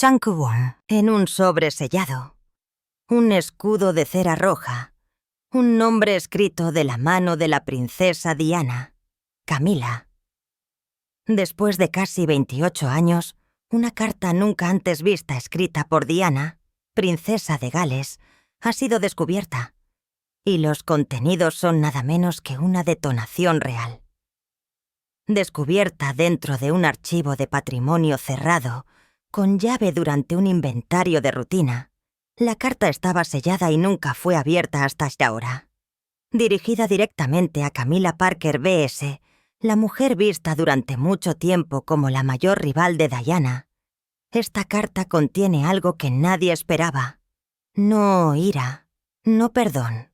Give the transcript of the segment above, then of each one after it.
Changwon en un sobre sellado, un escudo de cera roja, un nombre escrito de la mano de la princesa Diana, Camila. Después de casi 28 años, una carta nunca antes vista escrita por Diana, princesa de Gales, ha sido descubierta, y los contenidos son nada menos que una detonación real. Descubierta dentro de un archivo de patrimonio cerrado, con llave durante un inventario de rutina, la carta estaba sellada y nunca fue abierta hasta ahora. Dirigida directamente a Camila Parker B.S., la mujer vista durante mucho tiempo como la mayor rival de Diana, esta carta contiene algo que nadie esperaba. No ira, no perdón,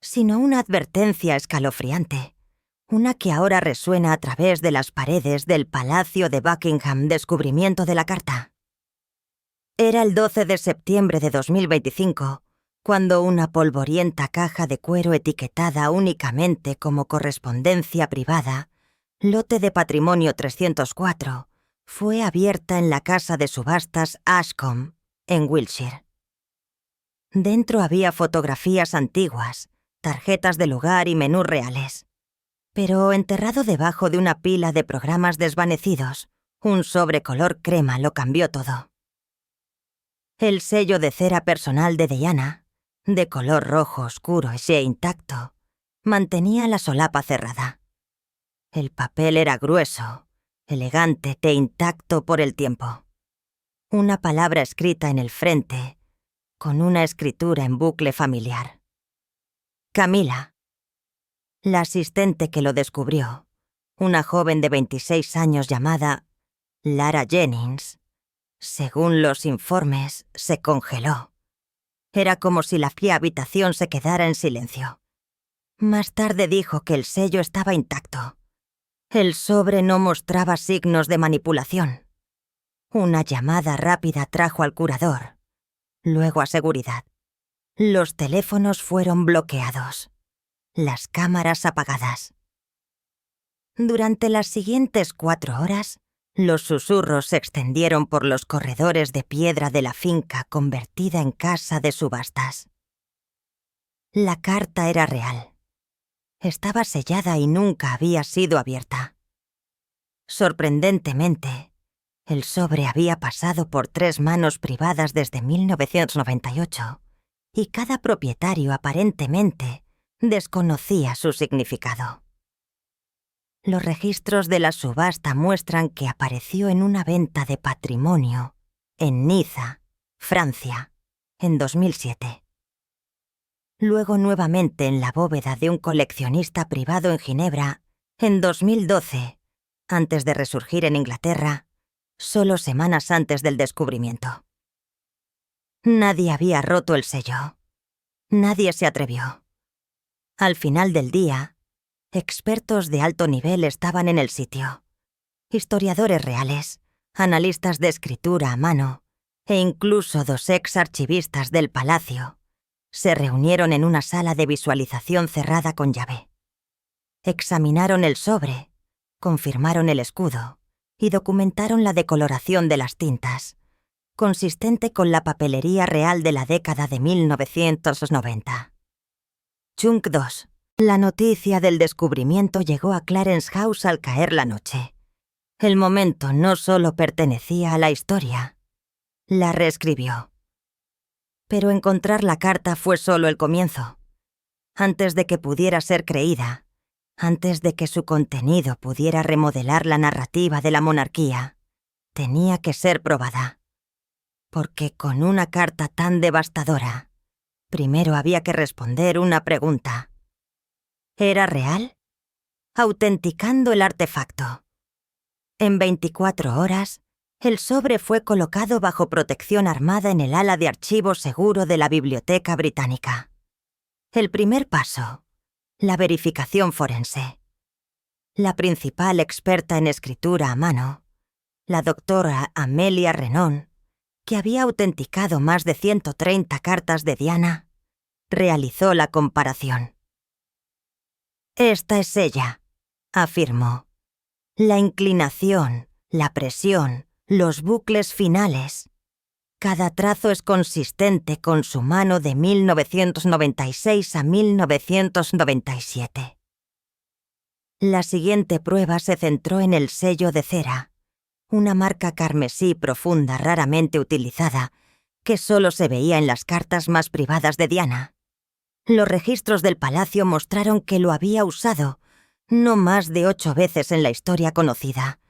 sino una advertencia escalofriante, una que ahora resuena a través de las paredes del Palacio de Buckingham. Descubrimiento de la carta. Era el 12 de septiembre de 2025, cuando una polvorienta caja de cuero etiquetada únicamente como correspondencia privada, lote de patrimonio 304, fue abierta en la casa de subastas Ashcombe, en Wiltshire. Dentro había fotografías antiguas, tarjetas de lugar y menús reales. Pero enterrado debajo de una pila de programas desvanecidos, un sobre color crema lo cambió todo. El sello de cera personal de Diana, de color rojo oscuro y intacto, mantenía la solapa cerrada. El papel era grueso, elegante e intacto por el tiempo. Una palabra escrita en el frente, con una escritura en bucle familiar. Camila. La asistente que lo descubrió, una joven de 26 años llamada Lara Jennings, según los informes, se congeló. Era como si la fría habitación se quedara en silencio. Más tarde dijo que el sello estaba intacto. El sobre no mostraba signos de manipulación. Una llamada rápida trajo al curador, luego a seguridad. Los teléfonos fueron bloqueados. Las cámaras apagadas. Durante las siguientes 4 horas, los susurros se extendieron por los corredores de piedra de la finca convertida en casa de subastas. La carta era real. Estaba sellada y nunca había sido abierta. Sorprendentemente, el sobre había pasado por 3 manos privadas desde 1998 y cada propietario aparentemente desconocía su significado. Los registros de la subasta muestran que apareció en una venta de patrimonio en Niza, Francia, en 2007. Luego nuevamente en la bóveda de un coleccionista privado en Ginebra, en 2012, antes de resurgir en Inglaterra, solo semanas antes del descubrimiento. Nadie había roto el sello. Nadie se atrevió. Al final del día, expertos de alto nivel estaban en el sitio. Historiadores reales, analistas de escritura a mano e incluso 2 ex-archivistas del palacio se reunieron en una sala de visualización cerrada con llave. Examinaron el sobre, confirmaron el escudo y documentaron la decoloración de las tintas, consistente con la papelería real de la década de 1990. Chunk 2. La noticia del descubrimiento llegó a Clarence House al caer la noche. El momento no solo pertenecía a la historia, la reescribió. Pero encontrar la carta fue solo el comienzo. Antes de que pudiera ser creída, antes de que su contenido pudiera remodelar la narrativa de la monarquía, tenía que ser probada. Porque con una carta tan devastadora, primero había que responder una pregunta. ¿Era real? Autenticando el artefacto. En 24 horas, el sobre fue colocado bajo protección armada en el ala de archivo seguro de la Biblioteca Británica. El primer paso, la verificación forense. La principal experta en escritura a mano, la doctora Amelia Renon, que había autenticado más de 130 cartas de Diana, realizó la comparación. «Esta es ella», afirmó. «La inclinación, la presión, los bucles finales, Cada trazo es consistente con su mano de 1996 a 1997. La siguiente prueba se centró en el sello de cera, una marca carmesí profunda raramente utilizada, que solo se veía en las cartas más privadas de Diana. Los registros del palacio mostraron que lo había usado no más de 8 veces en la historia conocida,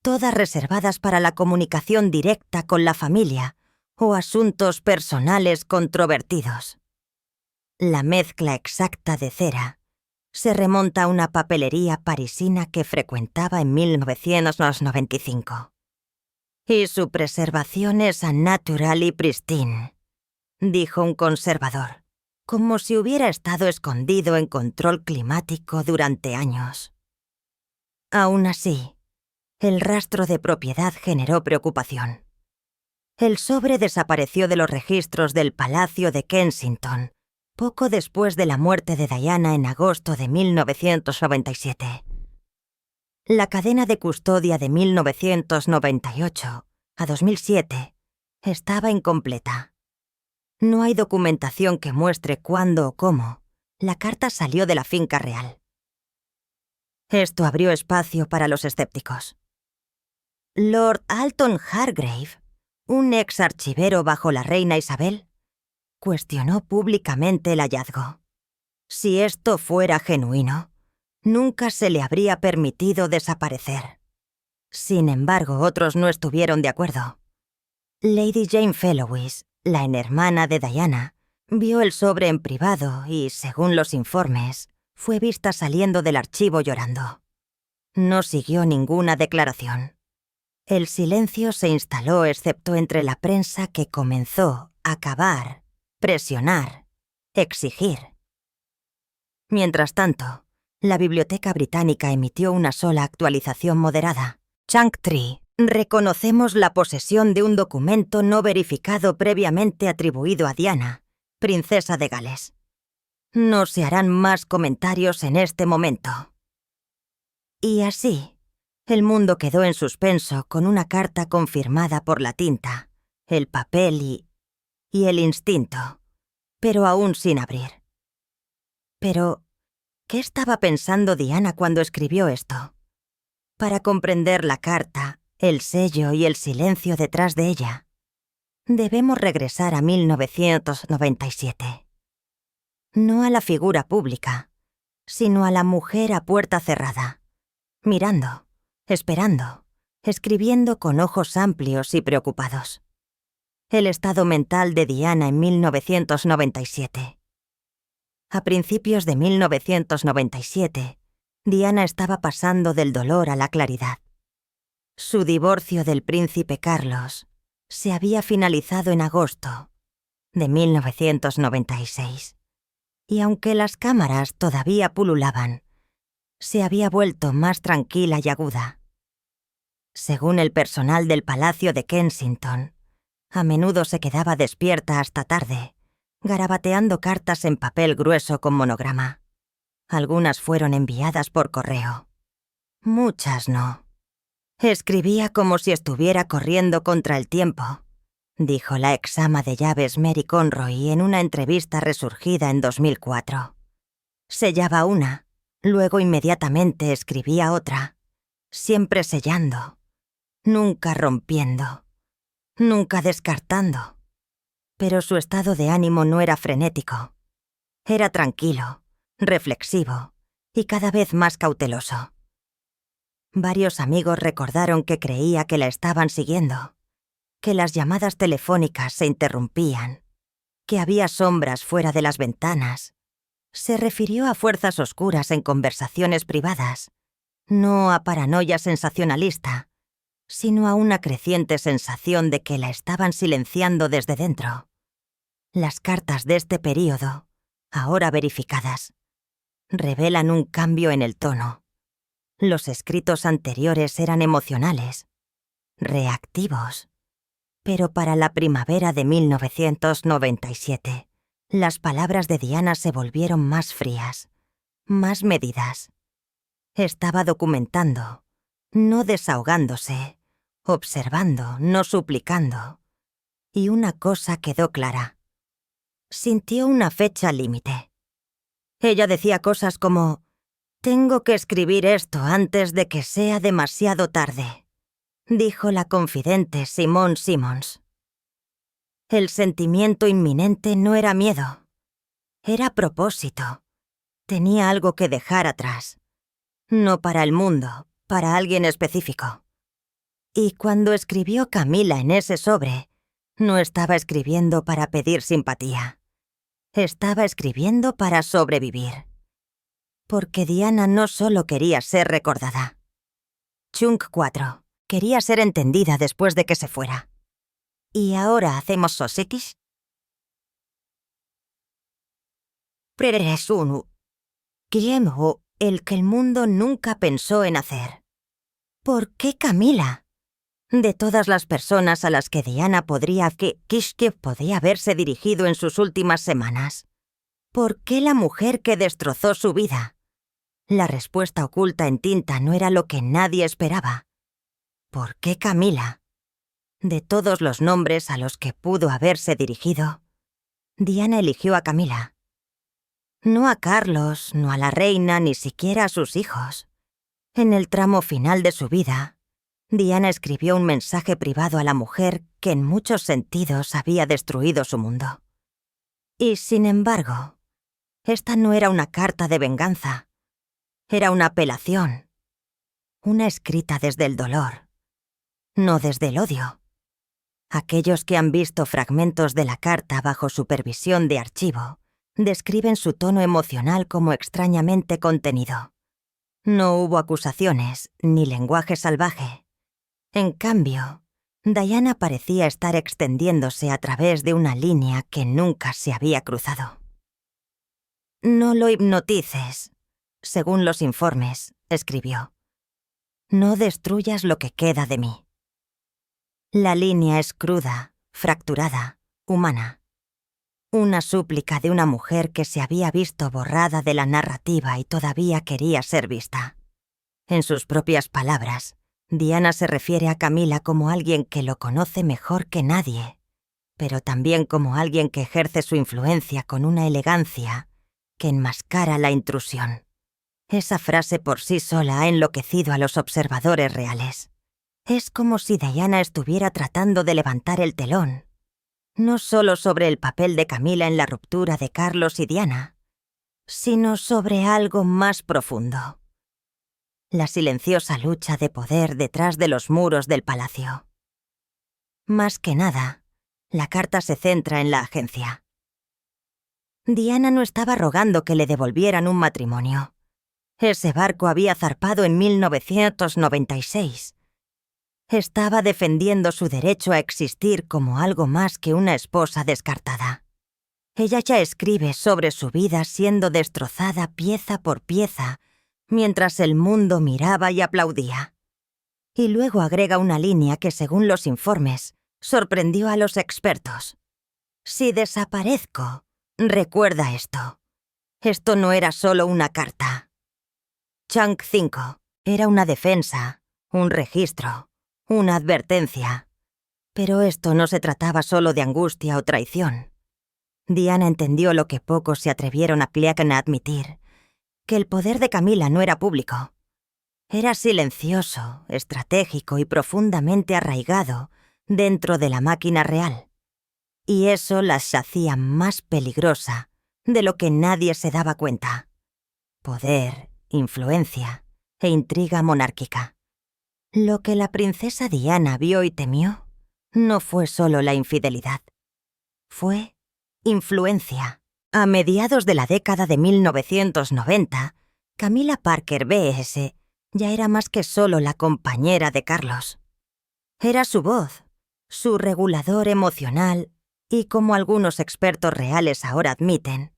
todas reservadas para la comunicación directa con la familia o asuntos personales controvertidos. La mezcla exacta de cera se remonta a una papelería parisina que frecuentaba en 1995. Y su preservación es natural y pristine, dijo un conservador, como si hubiera estado escondido en control climático durante años. Aún así, el rastro de propiedad generó preocupación. El sobre desapareció de los registros del Palacio de Kensington poco después de la muerte de Diana en agosto de 1997. La cadena de custodia de 1998 a 2007 estaba incompleta. No hay documentación que muestre cuándo o cómo la carta salió de la finca real. Esto abrió espacio para los escépticos. Lord Alton Hargrave, un ex archivero bajo la reina Isabel, cuestionó públicamente el hallazgo. Si esto fuera genuino, nunca se le habría permitido desaparecer. Sin embargo, otros no estuvieron de acuerdo. Lady Jane Fellowes, la hermana de Diana, vio el sobre en privado y, según los informes, fue vista saliendo del archivo llorando. No siguió ninguna declaración. El silencio se instaló excepto entre la prensa que comenzó a cavar, presionar, exigir. Mientras tanto, la Biblioteca Británica emitió una sola actualización moderada. Changtree. Reconocemos la posesión de un documento no verificado previamente atribuido a Diana, princesa de Gales. No se harán más comentarios en este momento. Y así, el mundo quedó en suspenso con una carta confirmada por la tinta, el papel y el instinto, pero aún sin abrir. Pero, ¿qué estaba pensando Diana cuando escribió esto? Para comprender la carta, el sello y el silencio detrás de ella, debemos regresar a 1997. No a la figura pública, sino a la mujer a puerta cerrada, mirando, esperando, escribiendo con ojos amplios y preocupados. El estado mental de Diana en 1997. A principios de 1997, Diana estaba pasando del dolor a la claridad. Su divorcio del príncipe Carlos se había finalizado en agosto de 1996, y aunque las cámaras todavía pululaban, se había vuelto más tranquila y aguda. Según el personal del Palacio de Kensington, a menudo se quedaba despierta hasta tarde, garabateando cartas en papel grueso con monograma. Algunas fueron enviadas por correo. Muchas no. Escribía como si estuviera corriendo contra el tiempo, dijo la ex ama de llaves Mary Conroy en una entrevista resurgida en 2004. Sellaba una, luego inmediatamente escribía otra, siempre sellando, nunca rompiendo, nunca descartando. Pero su estado de ánimo no era frenético. Era tranquilo, reflexivo y cada vez más cauteloso. Varios amigos recordaron que creía que la estaban siguiendo, que las llamadas telefónicas se interrumpían, que había sombras fuera de las ventanas. Se refirió a fuerzas oscuras en conversaciones privadas, no a paranoia sensacionalista, sino a una creciente sensación de que la estaban silenciando desde dentro. Las cartas de este período, ahora verificadas, revelan un cambio en el tono. Los escritos anteriores eran emocionales, reactivos. Pero para la primavera de 1997, las palabras de Diana se volvieron más frías, más medidas. Estaba documentando, no desahogándose, observando, no suplicando. y una cosa quedó clara. Sintió una fecha límite. Ella decía cosas como: «Tengo que escribir esto antes de que sea demasiado tarde», dijo la confidente Simone Simons. El sentimiento inminente no era miedo. Era propósito. Tenía algo que dejar atrás. No para el mundo, para alguien específico. Y cuando escribió Camila en ese sobre, no estaba escribiendo para pedir simpatía. Estaba escribiendo para sobrevivir. Porque Diana no solo quería ser recordada. Chunk 4. Quería ser entendida después de que se fuera. ¿Y ahora hacemos societies? Preresunu. Guillermo, el que el mundo nunca pensó en hacer. ¿Por qué Camila? De todas las personas a las que Diana podría haberse dirigido en sus últimas semanas, ¿por qué la mujer que destrozó su vida? La respuesta oculta en tinta no era lo que nadie esperaba. ¿Por qué Camila? De todos los nombres a los que pudo haberse dirigido, Diana eligió a Camila. No a Carlos, no a la reina, ni siquiera a sus hijos. En el tramo final de su vida, Diana escribió un mensaje privado a la mujer que en muchos sentidos había destruido su mundo. Y sin embargo, esta no era una carta de venganza. Era una apelación. Una escrita desde el dolor, no desde el odio. Aquellos que han visto fragmentos de la carta bajo supervisión de archivo describen su tono emocional como extrañamente contenido. No hubo acusaciones ni lenguaje salvaje. En cambio, Diana parecía estar extendiéndose a través de una línea que nunca se había cruzado. «No lo hipnotices», según los informes, escribió. «No destruyas lo que queda de mí». La línea es cruda, fracturada, humana. Una súplica de una mujer que se había visto borrada de la narrativa y todavía quería ser vista. En sus propias palabras, Diana se refiere a Camila como alguien que lo conoce mejor que nadie, pero también como alguien que ejerce su influencia con una elegancia que enmascara la intrusión. Esa frase por sí sola ha enloquecido a los observadores reales. Es como si Diana estuviera tratando de levantar el telón, no solo sobre el papel de Camila en la ruptura de Carlos y Diana, sino sobre algo más profundo. La silenciosa lucha de poder detrás de los muros del palacio. Más que nada, la carta se centra en la agencia. Diana no estaba rogando que le devolvieran un matrimonio. Ese barco había zarpado en 1996. Estaba defendiendo su derecho a existir como algo más que una esposa descartada. Ella ya escribe sobre su vida siendo destrozada pieza por pieza, mientras el mundo miraba y aplaudía. Y luego agrega una línea que, según los informes, sorprendió a los expertos. «Si desaparezco, recuerda esto. Esto no era solo una carta. Chunk 5 era una defensa, un registro, una advertencia. Pero esto no se trataba solo de angustia o traición». Diana entendió lo que pocos se atrevieron a admitir, que el poder de Camila no era público. Era silencioso, estratégico y profundamente arraigado dentro de la máquina real. Y eso la hacía más peligrosa de lo que nadie se daba cuenta. Poder, influencia e intriga monárquica. Lo que la princesa Diana vio y temió no fue solo la infidelidad. Fue influencia. A mediados de la década de 1990, Camila Parker B.S. ya era más que solo la compañera de Carlos. Era su voz, su regulador emocional y, como algunos expertos reales ahora admiten,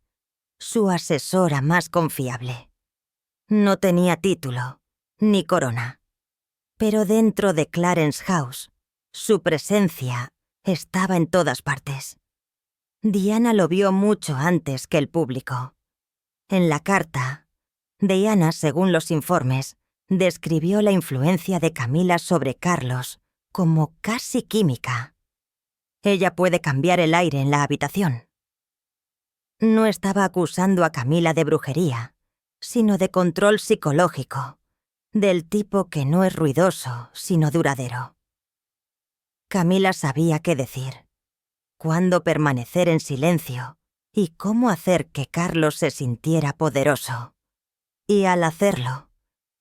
su asesora más confiable. No tenía título, ni corona. Pero dentro de Clarence House, su presencia estaba en todas partes. Diana lo vio mucho antes que el público. En la carta, Diana, según los informes, describió la influencia de Camila sobre Carlos como casi química. Ella puede cambiar el aire en la habitación. No estaba acusando a Camila de brujería, sino de control psicológico, del tipo que no es ruidoso, sino duradero. Camila sabía qué decir, cuándo permanecer en silencio y cómo hacer que Carlos se sintiera poderoso. Y al hacerlo,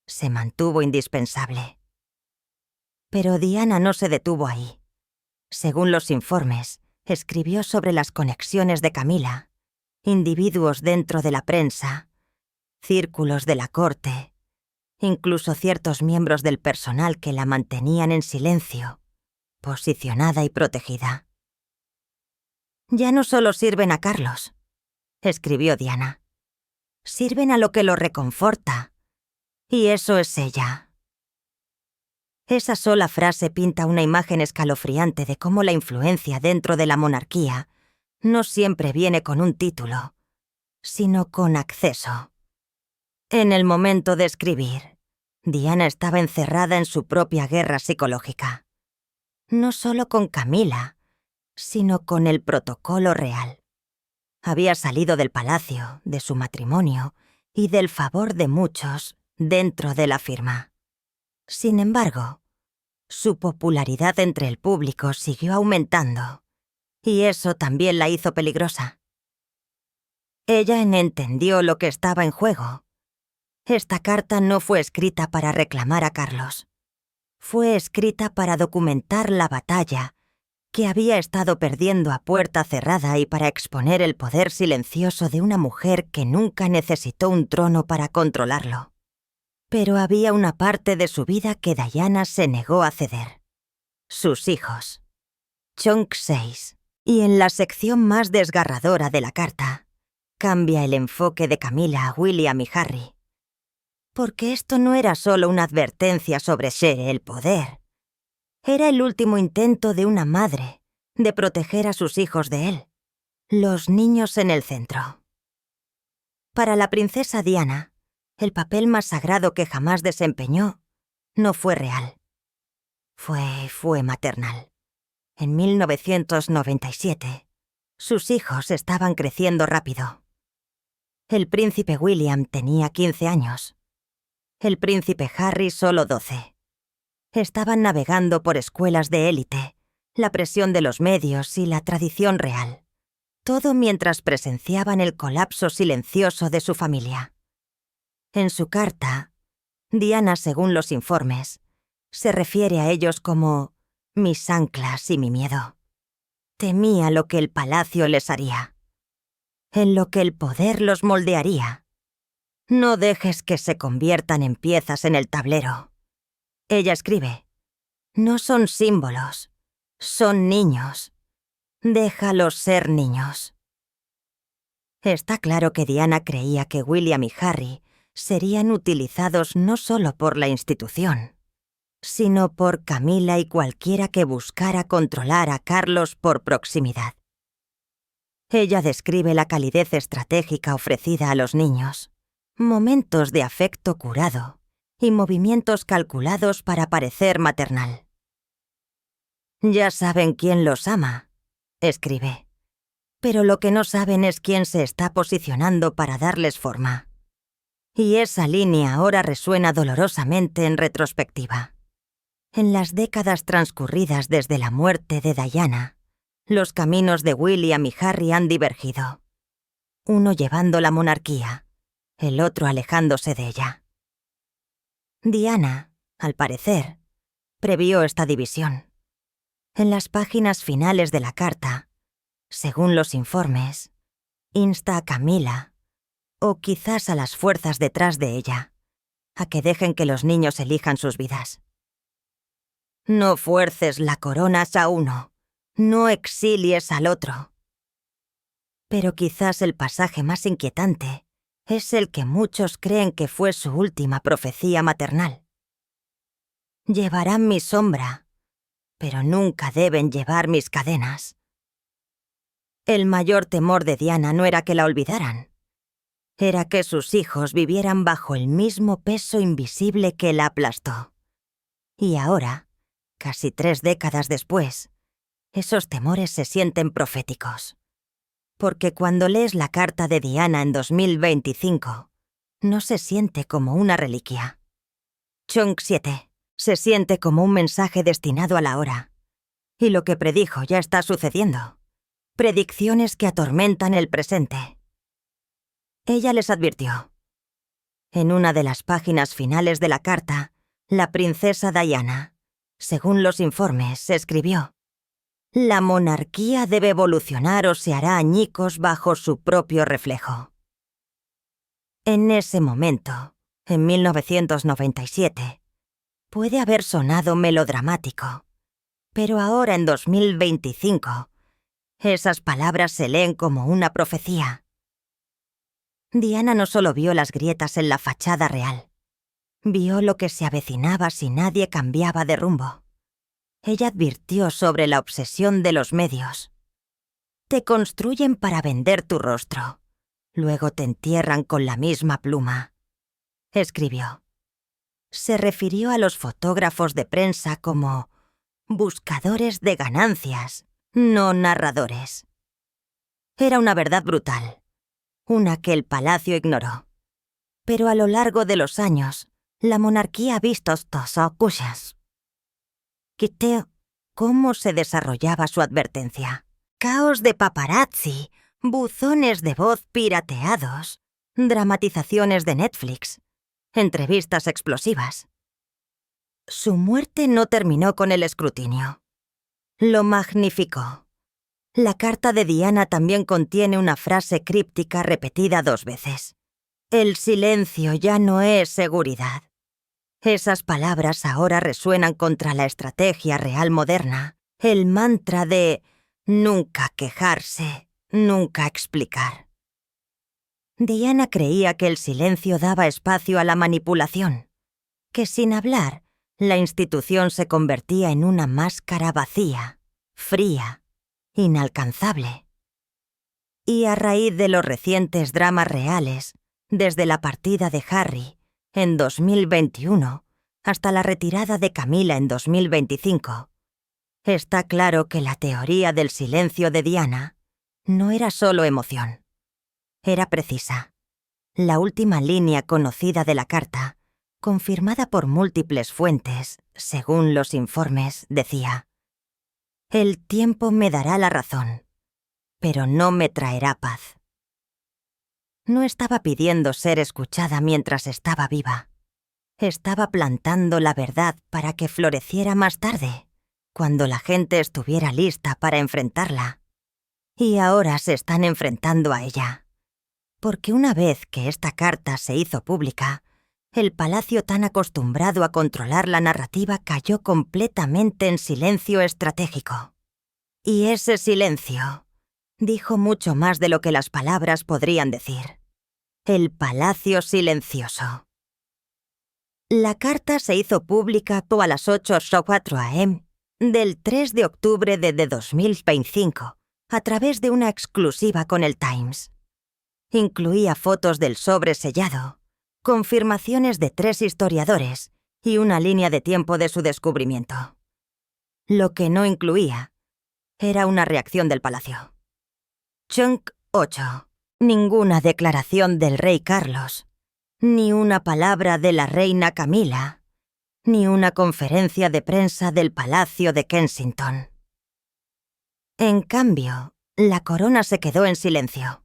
se mantuvo indispensable. Pero Diana no se detuvo ahí. Según los informes, escribió sobre las conexiones de Camila, individuos dentro de la prensa, círculos de la corte, incluso ciertos miembros del personal que la mantenían en silencio, posicionada y protegida. «Ya no solo sirven a Carlos», escribió Diana. «Sirven a lo que lo reconforta. Y eso es ella». Esa sola frase pinta una imagen escalofriante de cómo la influencia dentro de la monarquía no siempre viene con un título, sino con acceso. En el momento de escribir, Diana estaba encerrada en su propia guerra psicológica. No solo con Camila, sino con el protocolo real. Había salido del palacio, de su matrimonio y del favor de muchos dentro de la firma. Sin embargo, su popularidad entre el público siguió aumentando, y eso también la hizo peligrosa. Ella entendió lo que estaba en juego. Esta carta no fue escrita para reclamar a Carlos. Fue escrita para documentar la batalla que había estado perdiendo a puerta cerrada y para exponer el poder silencioso de una mujer que nunca necesitó un trono para controlarlo. Pero había una parte de su vida que Diana se negó a ceder. Sus hijos. Chunk 6. Y en la sección más desgarradora de la carta, cambia el enfoque de Camila a William y Harry. Porque esto no era solo una advertencia sobre Share el poder. Era el último intento de una madre de proteger a sus hijos de él. Los niños en el centro. Para la princesa Diana, el papel más sagrado que jamás desempeñó no fue real. Fue maternal. En 1997, sus hijos estaban creciendo rápido. El príncipe William tenía 15 años. El príncipe Harry solo 12. Estaban navegando por escuelas de élite, la presión de los medios y la tradición real. Todo mientras presenciaban el colapso silencioso de su familia. En su carta, Diana, según los informes, se refiere a ellos como mis anclas y mi miedo. Temía lo que el palacio les haría, en lo que el poder los moldearía. No dejes que se conviertan en piezas en el tablero. Ella escribe, no son símbolos, son niños. Déjalos ser niños. Está claro que Diana creía que William y Harry serían utilizados no solo por la institución, sino por Camila y cualquiera que buscara controlar a Carlos por proximidad. Ella describe la calidez estratégica ofrecida a los niños, momentos de afecto curado y movimientos calculados para parecer maternal. Ya saben quién los ama, escribe, pero lo que no saben es quién se está posicionando para darles forma. Y esa línea ahora resuena dolorosamente en retrospectiva. En las décadas transcurridas desde la muerte de Diana, los caminos de William y Harry han divergido. Uno llevando la monarquía, el otro alejándose de ella. Diana, al parecer, previó esta división. En las páginas finales de la carta, según los informes, insta a Camila, o quizás a las fuerzas detrás de ella, a que dejen que los niños elijan sus vidas. No fuerces la corona a uno, no exilies al otro. Pero quizás el pasaje más inquietante es el que muchos creen que fue su última profecía maternal. Llevarán mi sombra, pero nunca deben llevar mis cadenas. El mayor temor de Diana no era que la olvidaran. Era que sus hijos vivieran bajo el mismo peso invisible que la aplastó. Y ahora, casi 3 décadas después, Esos temores se sienten proféticos. Porque cuando lees la carta de Diana en 2025, no se siente como una reliquia. Chunk 7 se siente como un mensaje destinado a la hora. Y lo que predijo ya está sucediendo. Predicciones que atormentan el presente. Ella les advirtió. En una de las páginas finales de la carta, la princesa Diana, según los informes, escribió: «La monarquía debe evolucionar o se hará añicos bajo su propio reflejo». En ese momento, en 1997, puede haber sonado melodramático, pero ahora en 2025, esas palabras se leen como una profecía. Diana no solo vio las grietas en la fachada real, vio lo que se avecinaba si nadie cambiaba de rumbo. Ella advirtió sobre la obsesión de los medios. Te construyen para vender tu rostro, luego te entierran con la misma pluma. Escribió. Se refirió a los fotógrafos de prensa como buscadores de ganancias, no narradores. Era una verdad brutal, una que el palacio ignoró. Pero a lo largo de los años, la monarquía ha visto estas cosas. Quiteo, cómo se desarrollaba su advertencia. Caos de paparazzi, buzones de voz pirateados, dramatizaciones de Netflix, entrevistas explosivas. Su muerte no terminó con el escrutinio. Lo magnificó. La carta de Diana también contiene una frase críptica repetida 2 veces. El silencio ya no es seguridad. Esas palabras ahora resuenan contra la estrategia real moderna, el mantra de nunca quejarse, nunca explicar. Diana creía que el silencio daba espacio a la manipulación, que sin hablar, la institución se convertía en una máscara vacía, fría, inalcanzable. Y a raíz de los recientes dramas reales, desde la partida de Harry en 2021 hasta la retirada de Camila en 2025, está claro que la teoría del silencio de Diana no era solo emoción. Era precisa. La última línea conocida de la carta, confirmada por múltiples fuentes, según los informes, decía: «El tiempo me dará la razón, pero no me traerá paz». No estaba pidiendo ser escuchada mientras estaba viva. Estaba plantando la verdad para que floreciera más tarde, cuando la gente estuviera lista para enfrentarla. Y ahora se están enfrentando a ella. Porque una vez que esta carta se hizo pública, el palacio tan acostumbrado a controlar la narrativa cayó completamente en silencio estratégico. Y ese silencio dijo mucho más de lo que las palabras podrían decir. El palacio silencioso. La carta se hizo pública a las 8:04 am del 3 de octubre de 2025 a través de una exclusiva con el Times. Incluía fotos del sobre sellado, confirmaciones de 3 historiadores y una línea de tiempo de su descubrimiento. Lo que no incluía era una reacción del palacio. Chunk 8. Ninguna declaración del rey Carlos, ni una palabra de la reina Camila, ni una conferencia de prensa del Palacio de Kensington. En cambio, la corona se quedó en silencio.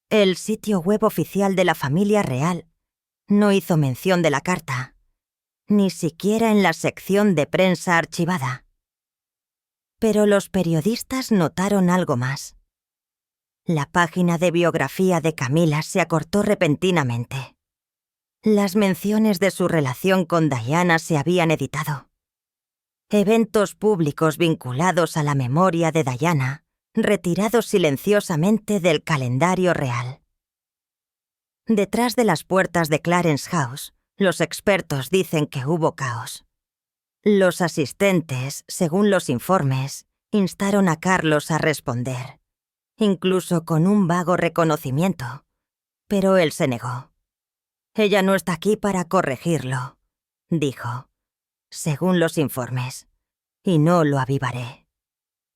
El sitio web oficial de la familia real no hizo mención de la carta, ni siquiera en la sección de prensa archivada. Pero los periodistas notaron algo más. La página de biografía de Camila se acortó repentinamente. Las menciones de su relación con Diana se habían editado. Eventos públicos vinculados a la memoria de Diana, retirados silenciosamente del calendario real. Detrás de las puertas de Clarence House, los expertos dicen que hubo caos. Los asistentes, según los informes, instaron a Carlos a responder, incluso con un vago reconocimiento, pero él se negó. «Ella no está aquí para corregirlo», dijo, según los informes, «y no lo avivaré».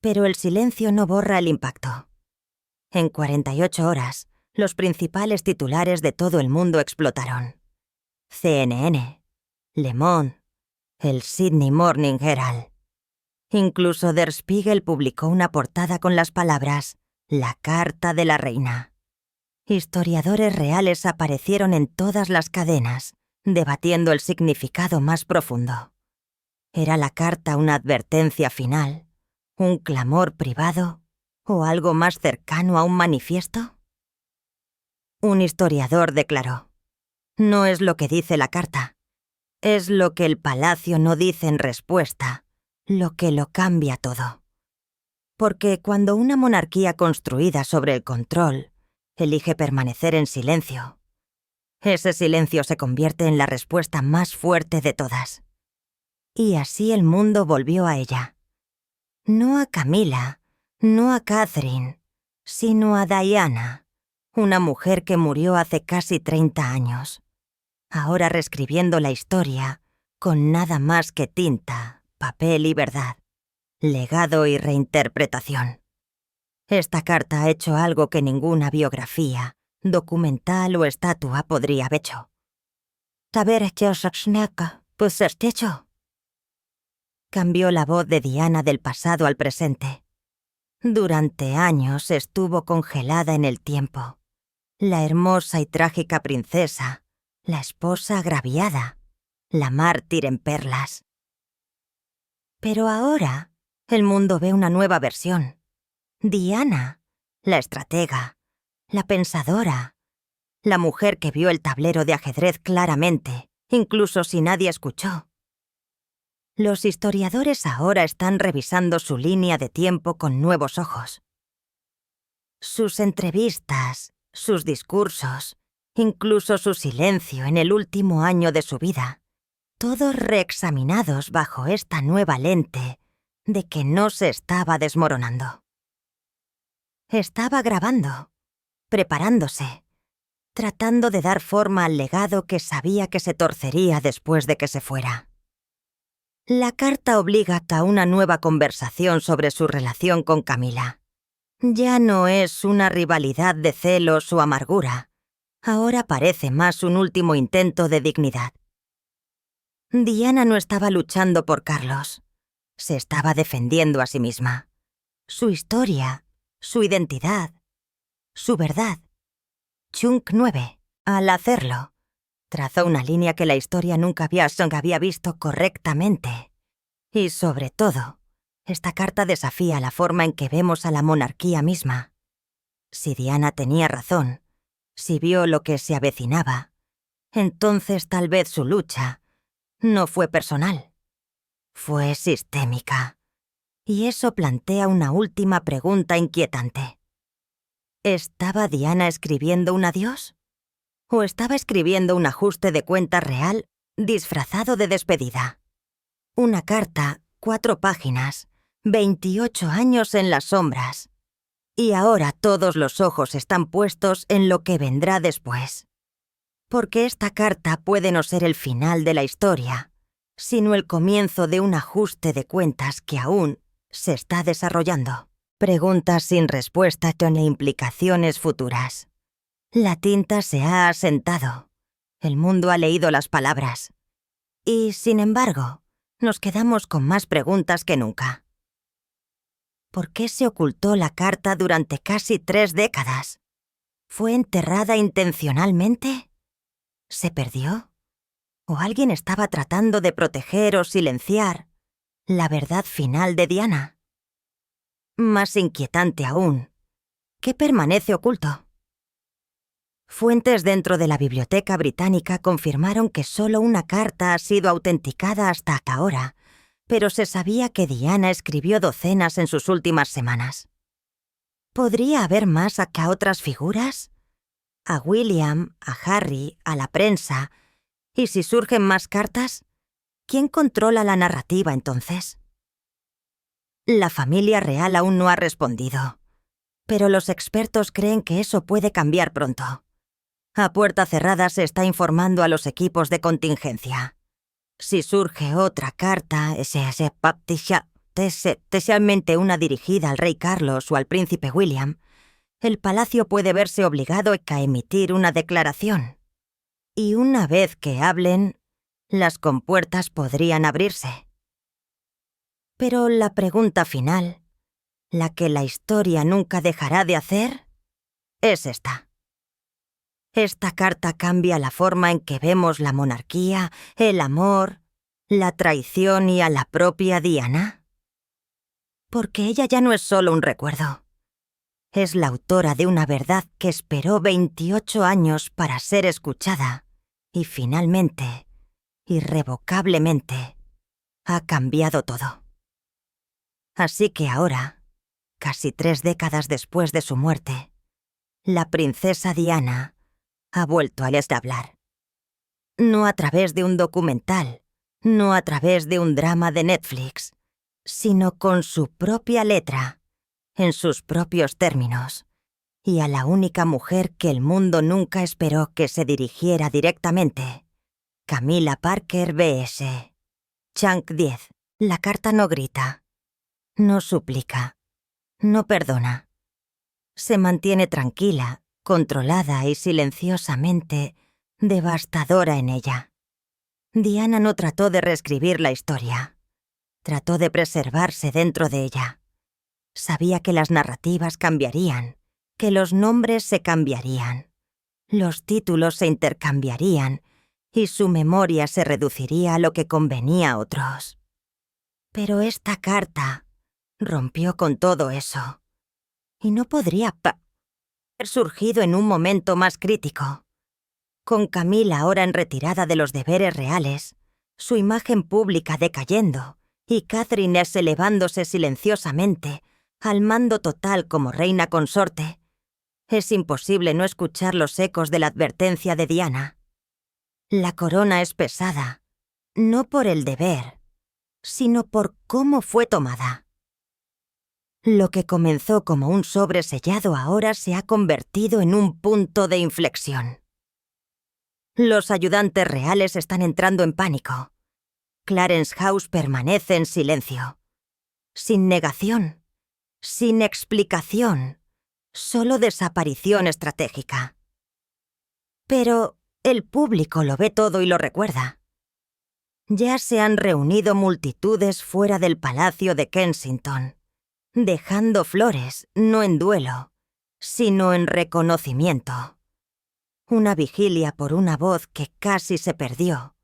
Pero el silencio no borra el impacto. En 48 horas, los principales titulares de todo el mundo explotaron. CNN, Le Monde, el Sydney Morning Herald. Incluso Der Spiegel publicó una portada con las palabras «La Carta de la Reina». Historiadores reales aparecieron en todas las cadenas, debatiendo el significado más profundo. ¿Era la carta una advertencia final, un clamor privado o algo más cercano a un manifiesto? Un historiador declaró: «No es lo que dice la carta, es lo que el palacio no dice en respuesta, lo que lo cambia todo». Porque cuando una monarquía construida sobre el control elige permanecer en silencio, ese silencio se convierte en la respuesta más fuerte de todas. Y así el mundo volvió a ella. No a Camila, no a Catherine, sino a Diana, una mujer que murió hace casi 30 años, ahora reescribiendo la historia con nada más que tinta, papel y verdad, legado y reinterpretación. Esta carta ha hecho algo que ninguna biografía, documental o estatua podría haber hecho. Cambió la voz de Diana del pasado al presente. Durante años estuvo congelada en el tiempo. La hermosa y trágica princesa, la esposa agraviada, la mártir en perlas. Pero ahora el mundo ve una nueva versión. Diana, la estratega, la pensadora, la mujer que vio el tablero de ajedrez claramente, incluso si nadie escuchó. Los historiadores ahora están revisando su línea de tiempo con nuevos ojos. Sus entrevistas, sus discursos, incluso su silencio en el último año de su vida, todos reexaminados bajo esta nueva lente de que no se estaba desmoronando. Estaba grabando, preparándose, tratando de dar forma al legado que sabía que se torcería después de que se fuera. La carta obliga a una nueva conversación sobre su relación con Camila. Ya no es una rivalidad de celos o amargura. Ahora parece más un último intento de dignidad. Diana no estaba luchando por Carlos. Se estaba defendiendo a sí misma. Su historia, su identidad, su verdad. Chunk 9, al hacerlo, trazó una línea que la historia nunca había visto correctamente. Y sobre todo, esta carta desafía la forma en que vemos a la monarquía misma. Si Diana tenía razón, si vio lo que se avecinaba, entonces tal vez su lucha no fue personal, fue sistémica. Y eso plantea una última pregunta inquietante. ¿Estaba Diana escribiendo un adiós? ¿O estaba escribiendo un ajuste de cuenta real disfrazado de despedida? Una carta, 4 páginas, 28 años en las sombras. Y ahora todos los ojos están puestos en lo que vendrá después. Porque esta carta puede no ser el final de la historia, sino el comienzo de un ajuste de cuentas que aún se está desarrollando. Preguntas sin respuesta con implicaciones futuras. La tinta se ha asentado. El mundo ha leído las palabras. Y, sin embargo, nos quedamos con más preguntas que nunca. ¿Por qué se ocultó la carta durante casi 3 décadas? ¿Fue enterrada intencionalmente? ¿Se perdió? ¿O alguien estaba tratando de proteger o silenciar la verdad final de Diana? Más inquietante aún, ¿qué permanece oculto? Fuentes dentro de la Biblioteca Británica confirmaron que solo una carta ha sido autenticada hasta ahora, pero se sabía que Diana escribió docenas en sus últimas semanas. ¿Podría haber más a otras figuras? ¿A William, a Harry, a la prensa? ¿Y si surgen más cartas? ¿Quién controla la narrativa entonces? La familia real aún no ha respondido, pero los expertos creen que eso puede cambiar pronto. A puerta cerrada se está informando a los equipos de contingencia. Si surge otra carta, especialmente una dirigida al rey Carlos o al príncipe William, el palacio puede verse obligado a emitir una declaración. Y una vez que hablen, las compuertas podrían abrirse. Pero la pregunta final, la que la historia nunca dejará de hacer, es esta. ¿Esta carta cambia la forma en que vemos la monarquía, el amor, la traición y a la propia Diana? Porque ella ya no es solo un recuerdo. Es la autora de una verdad que esperó 28 años para ser escuchada y finalmente, irrevocablemente, ha cambiado todo. Así que ahora, casi 3 décadas después de su muerte, la princesa Diana ha vuelto a hablar. No a través de un documental, no a través de un drama de Netflix, sino con su propia letra, en sus propios términos, y a la única mujer que el mundo nunca esperó que se dirigiera directamente, Camilla Parker B.S. Chunk 10. La carta no grita, no suplica, no perdona. Se mantiene tranquila, controlada y silenciosamente devastadora en ella. Diana no trató de reescribir la historia. Trató de preservarse dentro de ella. Sabía que las narrativas cambiarían, que los nombres se cambiarían, los títulos se intercambiarían y su memoria se reduciría a lo que convenía a otros. Pero esta carta rompió con todo eso. Y no podría haber surgido en un momento más crítico. Con Camilla ahora en retirada de los deberes reales, su imagen pública decayendo y Catherine elevándose silenciosamente al mando total como reina consorte, es imposible no escuchar los ecos de la advertencia de Diana. La corona es pesada, no por el deber, sino por cómo fue tomada. Lo que comenzó como un sobre sellado ahora se ha convertido en un punto de inflexión. Los ayudantes reales están entrando en pánico. Clarence House permanece en silencio, sin negación, sin explicación, solo desaparición estratégica. Pero el público lo ve todo y lo recuerda. Ya se han reunido multitudes fuera del Palacio de Kensington, dejando flores, no en duelo, sino en reconocimiento. Una vigilia por una voz que casi se perdió,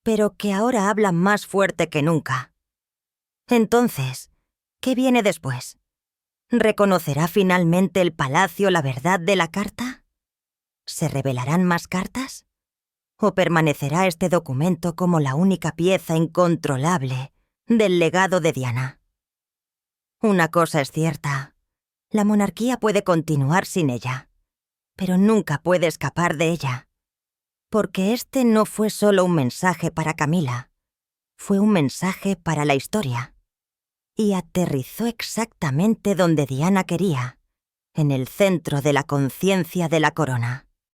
pero que ahora habla más fuerte que nunca. Entonces, ¿qué viene después? ¿Reconocerá finalmente el palacio la verdad de la carta? ¿Se revelarán más cartas? ¿O permanecerá este documento como la única pieza incontrolable del legado de Diana? Una cosa es cierta, la monarquía puede continuar sin ella, pero nunca puede escapar de ella. Porque este no fue solo un mensaje para Camilla, fue un mensaje para la historia. Y aterrizó exactamente donde Diana quería, en el centro de la conciencia de la corona.